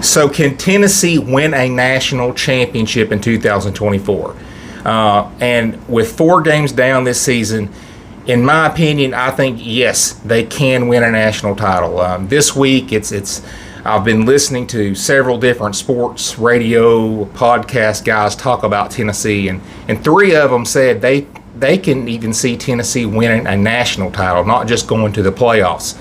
So can Tennessee win a national championship in 2024? And with 4 games down this season, in my opinion, I think yes, they can win a national title. This week, I've been listening to several different sports radio podcast guys talk about Tennessee, and 3 of them said they can even see Tennessee winning a national title, not just going to the playoffs.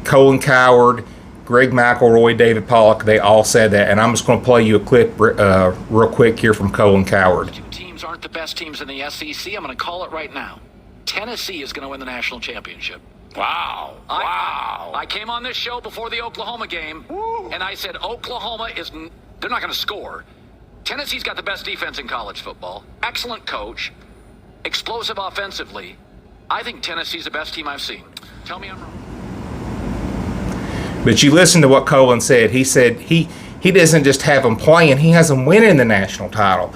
Colin Cowherd, Greg McElroy, David Pollock, they all said that. And I'm just going to play you a clip real quick here from Colin Cowherd. 2 teams aren't the best teams in the SEC. I'm going to call it right now. Tennessee is going to win the national championship. Wow. I came on this show before the Oklahoma game, and I said Oklahoma they're not going to score. Tennessee's got the best defense in college football. Excellent coach. Explosive offensively. I think Tennessee's the best team I've seen. Tell me I'm wrong. But you listen to what Colin said. He said he doesn't just have them playing, he has them winning the national title.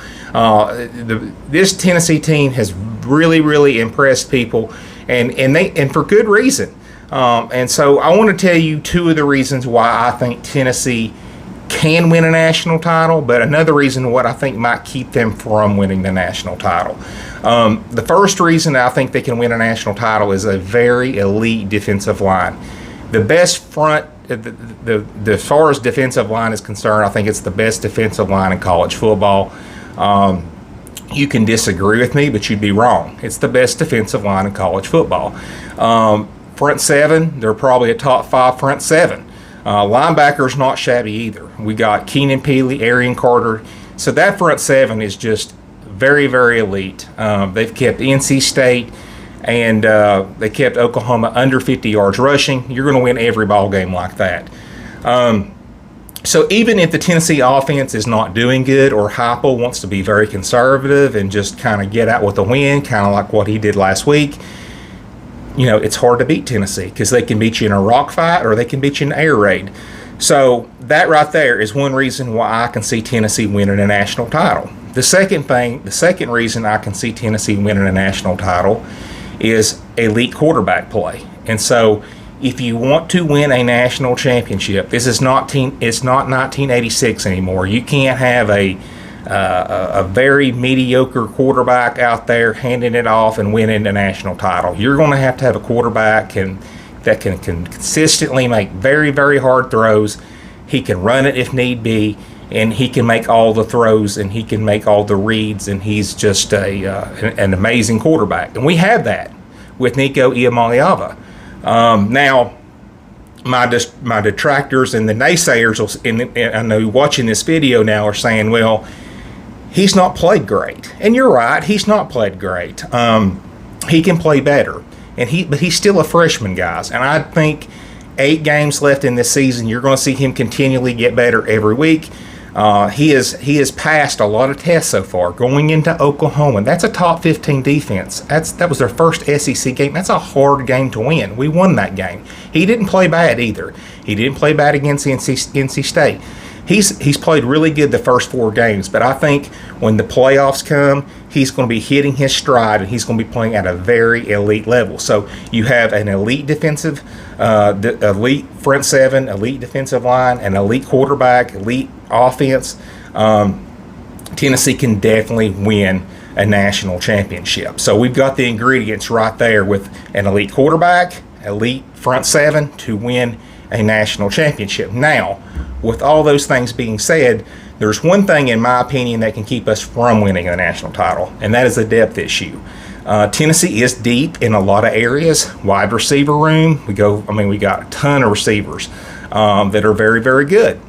This Tennessee team has really, really impressed people, and for good reason. And so I want to tell you 2 of the reasons why I think Tennessee can win a national title, but another reason what I think might keep them from winning the national title. The first reason I think they can win a national title is a very elite defensive line. The best front, as far as defensive line is concerned, I think it's the best defensive line in college football. You can disagree with me, but you'd be wrong. It's the best defensive line in college football. Front 7, they're probably a top 5 front 7. Linebackers not shabby either. We got Keenan Peely, Arian Carter. So that front 7 is just very, very elite. They've kept NC State and they kept Oklahoma under 50 yards rushing. You're going to win every ball game like that. So even if the Tennessee offense is not doing good, or Heupel wants to be very conservative and just kind of get out with a win, kind of like what he did last week, it's hard to beat Tennessee because they can beat you in a rock fight or they can beat you in an air raid. So that right there is one reason why I can see Tennessee winning a national title. The second reason I can see Tennessee winning a national title is elite quarterback play. And so if you want to win a national championship, it's not 1986 anymore. You can't have a very mediocre quarterback out there handing it off and winning the national title. You're going to have a quarterback that can consistently make very, very hard throws. He can run it if need be, and he can make all the throws, and he can make all the reads, and he's just an amazing quarterback. And we have that with Nico Iamaleava. Now, my detractors and the naysayers, and I know watching this video now, are saying, well, he's not played great. And you're right, he's not played great. He can play better. But he's still a freshman, guys. And I think 8 games left in this season, you're going to see him continually get better every week. He has passed a lot of tests so far. Going into Oklahoma, that's a top 15 defense. That was their first SEC game. That's a hard game to win. We won that game. He didn't play bad either. He didn't play bad against NC State. He's played really good the first 4 games, but I think when the playoffs come, he's going to be hitting his stride, and he's going to be playing at a very elite level. So you have an elite elite front 7, elite defensive line, an elite quarterback, elite offense. Tennessee can definitely win a national championship. So we've got the ingredients right there with an elite quarterback, elite front 7 to win a national championship. Now, with all those things being said, there's one thing, in my opinion, that can keep us from winning a national title, and that is a depth issue. Tennessee is deep in a lot of areas. Wide receiver room, we got a ton of receivers that are very, very good.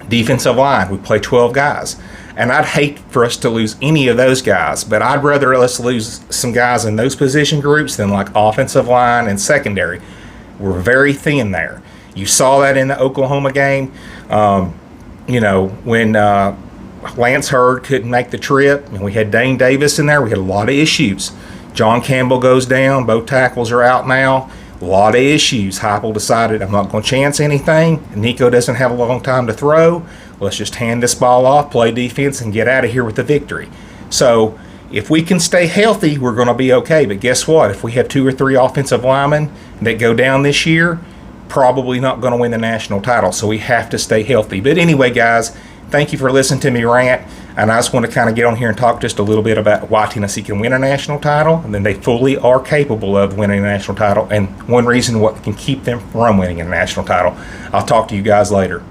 Defensive line, we play 12 guys. And I'd hate for us to lose any of those guys, but I'd rather us lose some guys in those position groups than like offensive line and secondary. We're very thin there. You saw that in the Oklahoma game. When Lance Hurd couldn't make the trip, and we had Dane Davis in there, we had a lot of issues. John Campbell goes down. Both tackles are out now. A lot of issues. Heupel decided, I'm not going to chance anything. Nico doesn't have a long time to throw. Let's just hand this ball off, play defense, and get out of here with the victory. So if we can stay healthy, we're going to be okay. But guess what? If we have 2 or 3 offensive linemen that go down this year, probably not going to win the national title. So we have to stay healthy. But anyway, guys, thank you for listening to me rant. And I just want to kind of get on here and talk just a little bit about why Tennessee can win a national title, and then they fully are capable of winning a national title, and one reason what can keep them from winning a national title. I'll talk to you guys later.